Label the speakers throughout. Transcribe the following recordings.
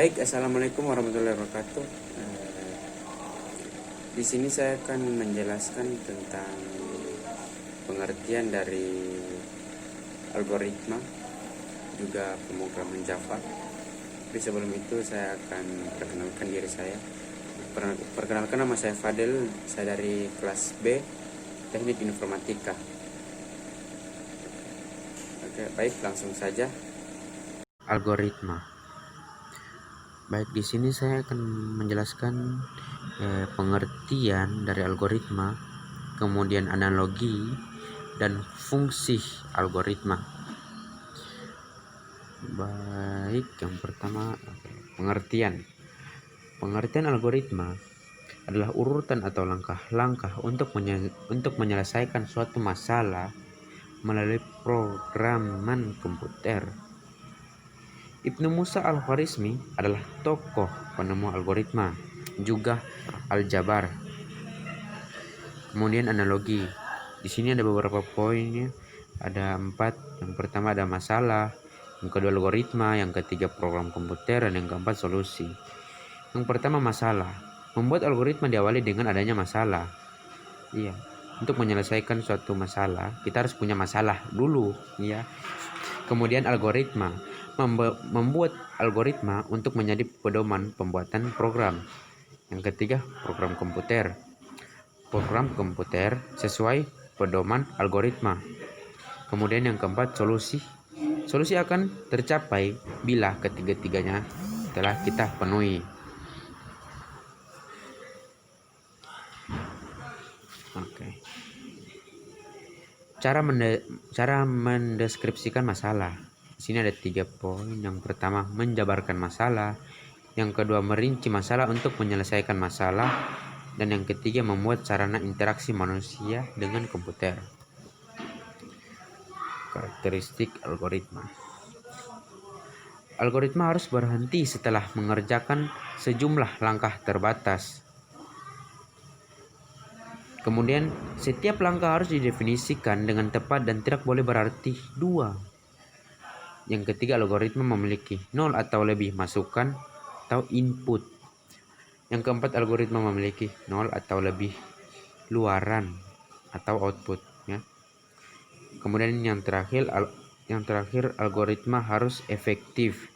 Speaker 1: Baik, assalamualaikum warahmatullahi wabarakatuh. Di sini saya akan menjelaskan tentang pengertian dari algoritma juga pemrograman Java. Tapi sebelum itu saya akan perkenalkan diri saya. Perkenalkan, nama saya Fadel, saya dari kelas B Teknik Informatika. Oke, baik, langsung saja. Algoritma. Baik, di sini saya akan menjelaskan pengertian dari algoritma, kemudian analogi dan fungsi algoritma. Baik, yang pertama pengertian. Pengertian algoritma adalah urutan atau langkah-langkah untuk menyelesaikan suatu masalah melalui programan komputer. Ibnu Musa al-Khwarizmi adalah tokoh penemu algoritma, juga aljabar. Kemudian analogi. Di sini ada beberapa poinnya, ada 4. Yang pertama ada masalah, yang kedua algoritma, yang ketiga program komputer, dan yang keempat solusi. Yang pertama masalah. Membuat algoritma diawali dengan adanya masalah. Iya, untuk menyelesaikan suatu masalah, kita harus punya masalah dulu, ya. Kemudian algoritma. Membuat algoritma untuk menjadi pedoman pembuatan program. Yang ketiga, program komputer. Program komputer sesuai pedoman algoritma. Kemudian yang keempat, solusi. Solusi akan tercapai bila ketiga-tiganya telah kita penuhi. Oke. Cara mendeskripsikan masalah. Di sini ada 3 poin. Yang pertama, menjabarkan masalah. Yang kedua, merinci masalah untuk menyelesaikan masalah. Dan yang ketiga, membuat sarana interaksi manusia dengan komputer. Karakteristik algoritma. Algoritma harus berhenti setelah mengerjakan sejumlah langkah terbatas. Kemudian, setiap langkah harus didefinisikan dengan tepat dan tidak boleh berarti 2. Yang ketiga, algoritma memiliki 0 atau lebih masukan atau input. Yang keempat, algoritma memiliki 0 atau lebih luaran atau output, ya. Kemudian yang terakhir, algoritma harus efektif.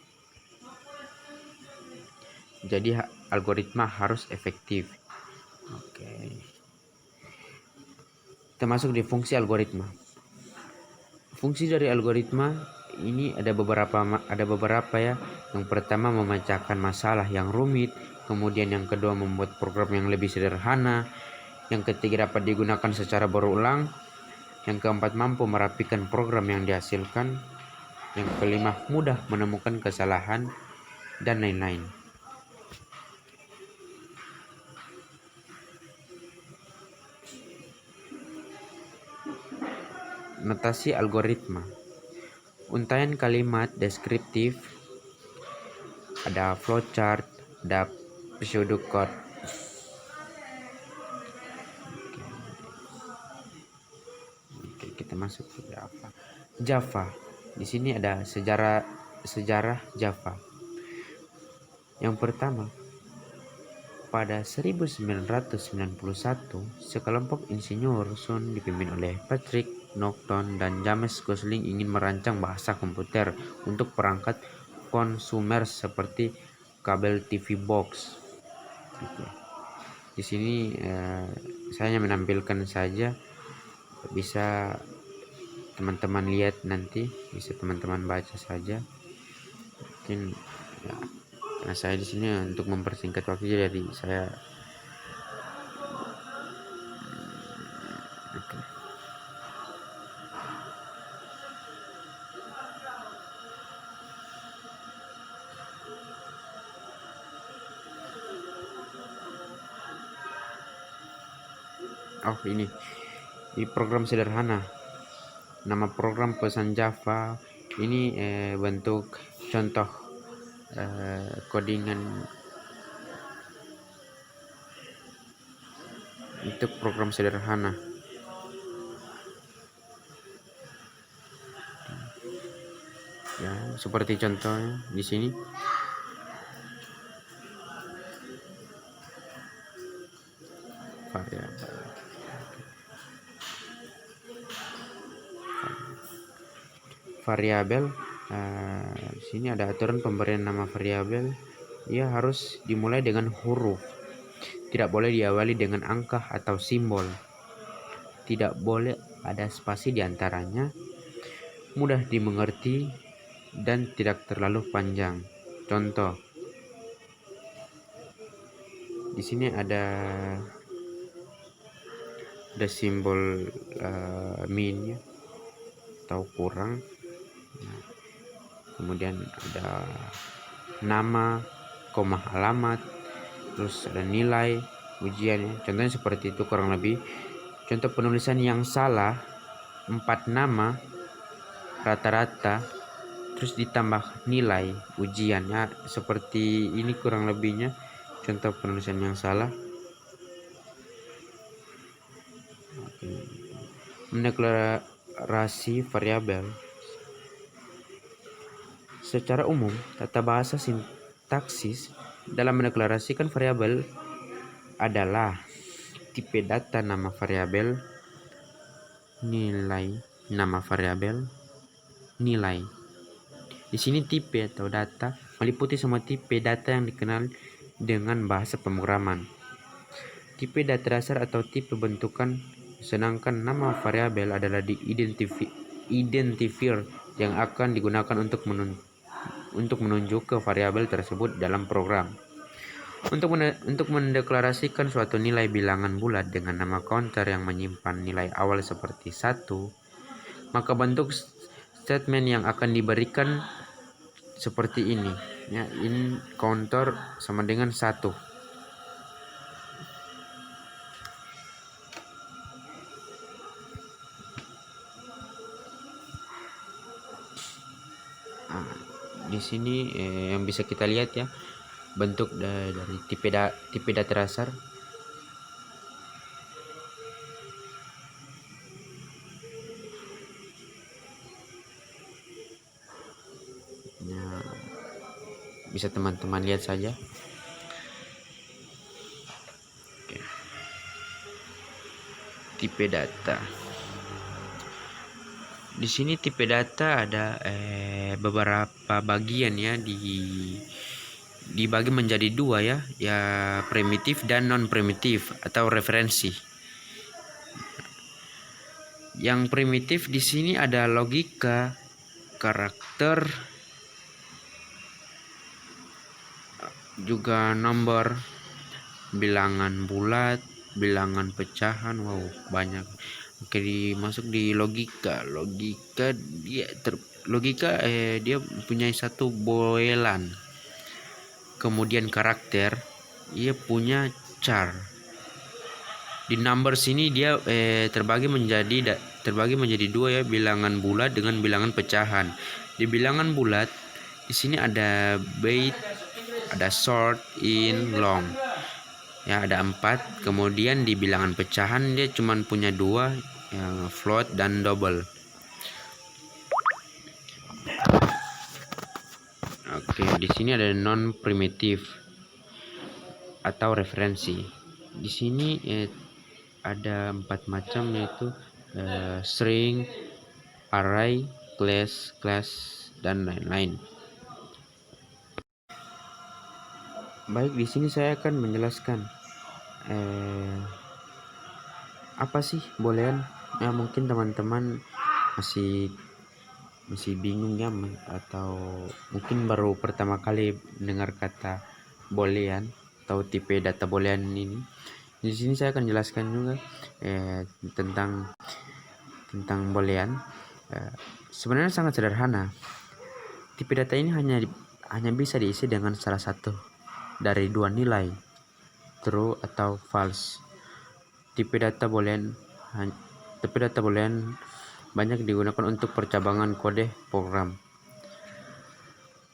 Speaker 1: Jadi algoritma harus efektif. Oke. Termasuk di fungsi algoritma. Fungsi dari algoritma ini ada beberapa ya. Yang pertama, memecahkan masalah yang rumit. Kemudian yang kedua, membuat program yang lebih sederhana. Yang ketiga, dapat digunakan secara berulang. Yang keempat, mampu merapikan program yang dihasilkan. Yang kelima, mudah menemukan kesalahan dan lain-lain. Notasi algoritma. Untaian kalimat deskriptif, ada flowchart, ada pseudocode. Oke, kita masuk ke Java. Java. Di sini ada sejarah Java. Yang pertama, pada 1991, sekelompok insinyur Sun dipimpin oleh Patrick Norton dan James Gosling ingin merancang bahasa komputer untuk perangkat konsumer seperti kabel TV box. Di sini saya hanya menampilkan saja, bisa teman-teman lihat nanti, bisa teman-teman baca saja. Mungkin ya, nah saya di sini untuk mempersingkat waktu, jadi saya ini di program sederhana. Nama program pesan Java ini bentuk contoh codingan untuk program sederhana. Ya, seperti contohnya di sini. variabel, di sini ada aturan pemberian nama variabel. Ia harus dimulai dengan huruf, tidak boleh diawali dengan angka atau simbol, tidak boleh ada spasi di antaranya, mudah dimengerti, dan tidak terlalu panjang. Contoh, di sini ada simbol min ya, atau kurang. Kemudian ada nama, koma alamat, terus ada nilai ujiannya. Contohnya seperti itu kurang lebih. Contoh penulisan yang salah 4 nama rata-rata terus ditambah nilai ujiannya, seperti ini kurang lebihnya contoh penulisan yang salah. Mendeklarasi variabel. Secara umum, tata bahasa sintaksis dalam mendeklarasikan variabel adalah tipe data nama variabel, nilai nama variabel, nilai. Di sini tipe atau data meliputi semua tipe data yang dikenal dengan bahasa pemrograman. Tipe data dasar atau tipe bentukan, sedangkan nama variabel adalah identifier yang akan digunakan untuk menunjuk ke variabel tersebut dalam program. Untuk mendeklarasikan suatu nilai bilangan bulat dengan nama counter yang menyimpan nilai awal seperti 1, maka bentuk statement yang akan diberikan seperti ini ya, in counter sama dengan 1. Di sini yang bisa kita lihat ya, bentuk dari tipe data dasar. Nah, bisa teman-teman lihat saja. Oke. Tipe data. Di sini tipe data ada beberapa bagian ya, dibagi menjadi 2 ya, primitif dan non primitif atau referensi. Yang primitif di sini ada logika, karakter, juga nomor, bilangan bulat, bilangan pecahan, wow banyak. Oke, masuk di logika. Logika dia punya satu boelan. Kemudian karakter, ia punya char. Di number sini dia terbagi menjadi 2 ya, bilangan bulat dengan bilangan pecahan. Di bilangan bulat di sini ada bait, ada short, in, long. Ya, ada 4. Kemudian di bilangan pecahan dia cuma punya 2, yang float dan double. Oke, di sini ada non primitif atau referensi. Di sini ada 4 macam, yaitu string, array, class, dan lain-lain. Baik, di sini saya akan menjelaskan apa sih boolean. Ya, mungkin teman-teman masih bingung ya, atau mungkin baru pertama kali dengar kata boolean atau tipe data boolean ini. Di sini saya akan jelaskan juga tentang boolean. Sebenarnya sangat sederhana. Tipe data ini hanya bisa diisi dengan salah satu dari 2 nilai, true atau false. Tipe data boolean banyak digunakan untuk percabangan kode program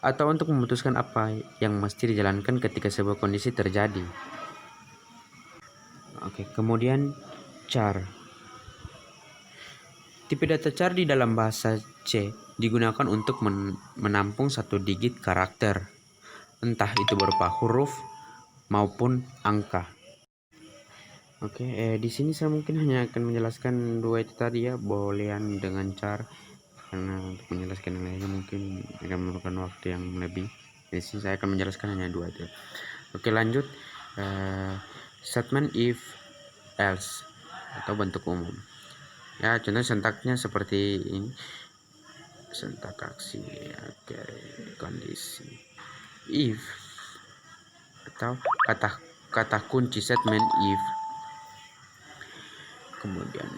Speaker 1: atau untuk memutuskan apa yang mesti dijalankan ketika sebuah kondisi terjadi. Oke, kemudian char. Tipe data char di dalam bahasa C digunakan untuk menampung 1 digit karakter, entah itu berupa huruf maupun angka. Oke, di sini saya mungkin hanya akan menjelaskan 2 itu tadi ya, boolean dengan char. karena untuk menjelaskan nilainya mungkin akan memerlukan waktu yang lebih. Di sini saya akan menjelaskan hanya 2 aja. Oke, lanjut. Statement if else atau bentuk umum. Ya, contoh sintaksnya seperti ini. Sintak aksi, oke, kondisi. If atau kata kunci statement if. Kemudian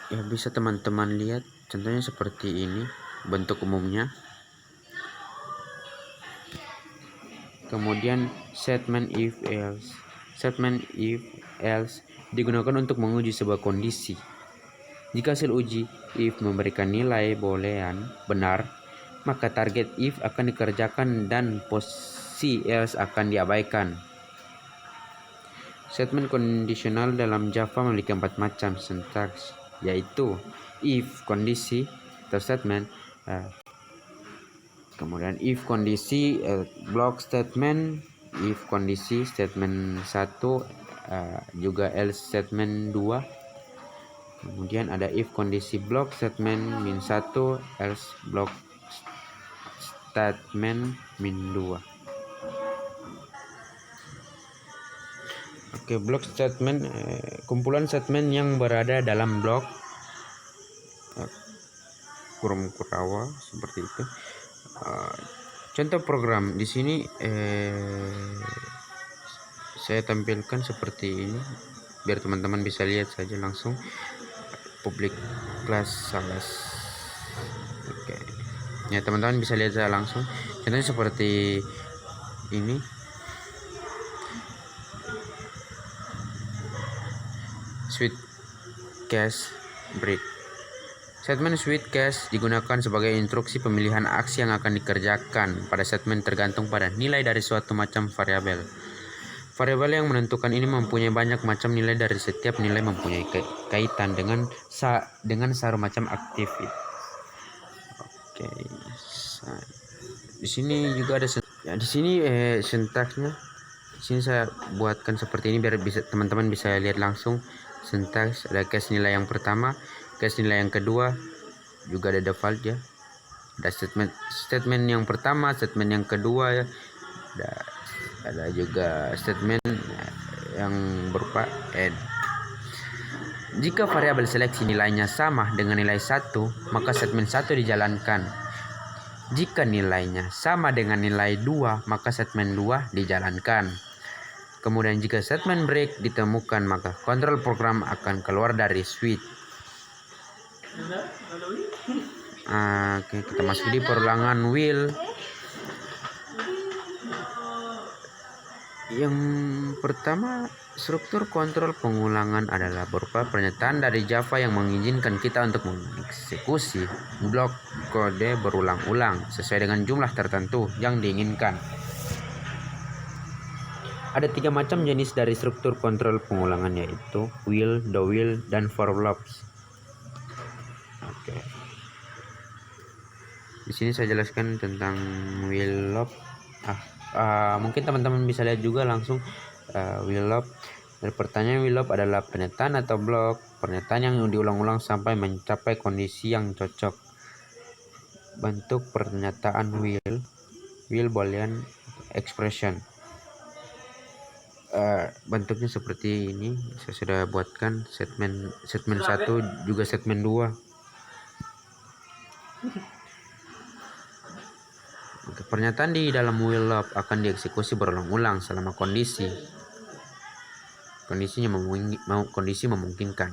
Speaker 1: ya bisa teman-teman lihat contohnya seperti ini bentuk umumnya. Kemudian statement if else. Statement if else digunakan untuk menguji sebuah kondisi. Jika hasil uji if memberikan nilai boolean benar, maka target if akan dikerjakan dan posisi else akan diabaikan. Statement kondisional dalam Java memiliki 4 macam sintaks, yaitu if kondisi atau statement, kemudian if kondisi block statement, if kondisi statement 1, juga else statement 2. Kemudian ada if kondisi block statement min 1, else block statement min 2. Oke, block statement kumpulan statement yang berada dalam blok kurung kurawa seperti itu. Contoh program di sini saya tampilkan seperti ini biar teman-teman bisa lihat saja langsung. Public class salas. Oke. Ya, teman-teman bisa lihat saya langsung. Contohnya seperti ini. Switch case break. Statement switch case digunakan sebagai instruksi pemilihan aksi yang akan dikerjakan. Pada statement tergantung pada nilai dari suatu macam variabel. Variabel yang menentukan ini mempunyai banyak macam nilai, dari setiap nilai mempunyai kaitan dengan satu macam aktivitas. Oke. Di sini juga ada ya, di sini sintaksnya. Di sini saya buatkan seperti ini biar bisa teman-teman bisa lihat langsung sintaks. Ada case nilai yang pertama, case nilai yang kedua, juga ada default ya. Ada statement yang pertama, statement yang kedua ya. Ada juga statement yang berupa add. Jika variabel seleksi nilainya sama dengan nilai 1, maka statement 1 dijalankan. Jika nilainya sama dengan nilai 2, maka statement 2 dijalankan. Kemudian jika statement break ditemukan, maka kontrol program akan keluar dari switch. Oke, kita masuk di perulangan while. Yang pertama, struktur kontrol pengulangan adalah berupa pernyataan dari Java yang mengizinkan kita untuk mengeksekusi blok kode berulang-ulang sesuai dengan jumlah tertentu yang diinginkan. Ada 3 macam jenis dari struktur kontrol pengulangan, yaitu while, do while, dan for loops. Oke. Di sini saya jelaskan tentang while loop. Mungkin teman-teman bisa lihat juga langsung while loop. Dan pertanyaan while loop adalah pernyataan atau blok pernyataan yang diulang-ulang sampai mencapai kondisi yang cocok. Bentuk pernyataan while boolean expression. Bentuknya seperti ini. Saya sudah buatkan statement 1 juga statement 2. Pernyataan di dalam while loop akan dieksekusi berulang-ulang selama kondisi memungkinkan.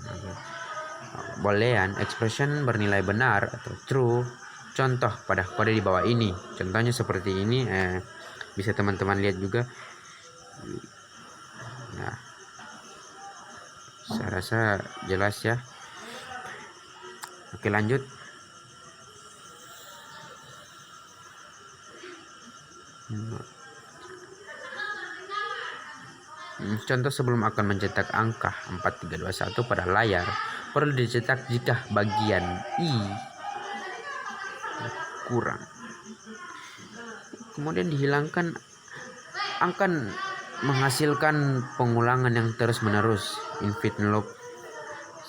Speaker 1: Boolean expression bernilai benar atau true. Contoh pada kode di bawah ini. Contohnya seperti ini. Bisa teman-teman lihat juga. Nah, saya rasa jelas ya. Oke, lanjut. Contoh sebelum akan mencetak angka 4321 pada layar, perlu dicetak jika bagian I kurang. Kemudian dihilangkan, akan menghasilkan pengulangan yang terus-menerus, infinite loop.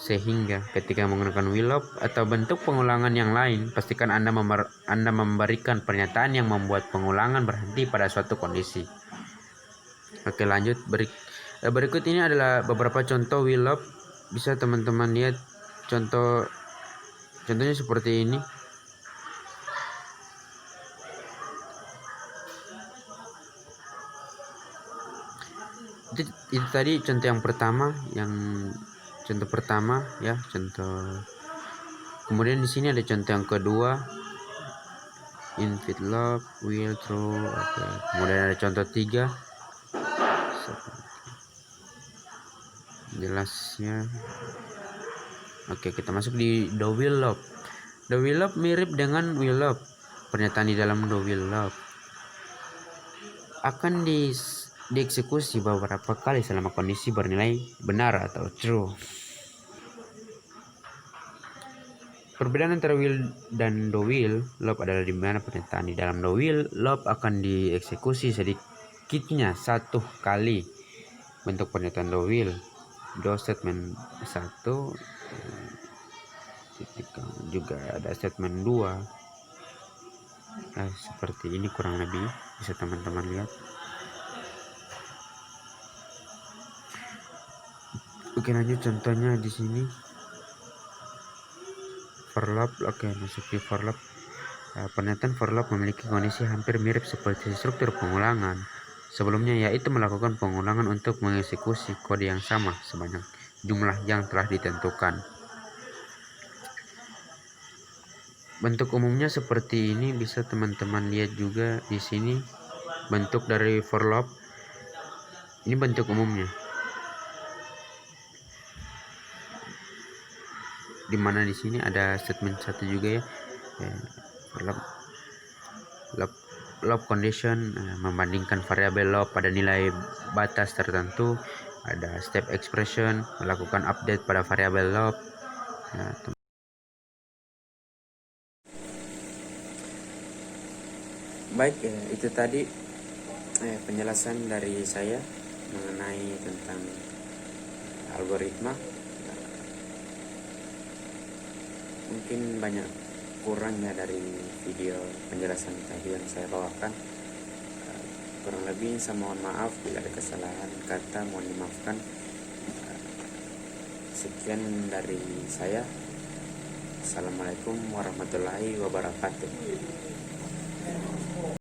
Speaker 1: Sehingga ketika menggunakan will loop atau bentuk pengulangan yang lain, pastikan Anda memberikan pernyataan yang membuat pengulangan berhenti pada suatu kondisi. Oke, lanjut. Berikut ini adalah beberapa contoh will loop. Bisa teman-teman lihat contohnya seperti ini. Itu tadi contoh yang pertama, ya, contoh. Kemudian di sini ada contoh yang kedua, input loop, will true. Oke. Kemudian ada contoh 3. Jelasnya. Oke, kita masuk di do will loop. Do will loop mirip dengan will loop. Pernyataan di dalam do will loop akan dieksekusi beberapa kali selama kondisi bernilai benar atau true. Perbedaan antara will dan do will loop adalah di mana pernyataan di dalam do will loop akan dieksekusi sedikitnya 1 kali. Bentuk pernyataan do will, do statement 1, juga ada statement 2. Seperti ini kurang lebih, bisa teman-teman lihat. Oke, lanjut contohnya di sini. For loop, oke, masuk di for loop. Pernyataan for loop memiliki kondisi hampir mirip seperti struktur pengulangan sebelumnya, yaitu melakukan pengulangan untuk mengeksekusi kode yang sama sebanyak jumlah yang telah ditentukan. Bentuk umumnya seperti ini, bisa teman-teman lihat juga di sini bentuk dari for loop. Ini bentuk umumnya. Dimana di sini ada statement 1 juga ya. For loop condition membandingkan variabel loop pada nilai batas tertentu. Ada step expression melakukan update pada variabel loop. Baik, itu tadi penjelasan dari saya mengenai tentang algoritma. Mungkin banyak kurangnya dari video penjelasan tadi yang saya bawakan. Kurang lebih saya mohon maaf bila ada kesalahan kata, mohon dimaafkan. Sekian dari saya. Assalamualaikum warahmatullahi wabarakatuh.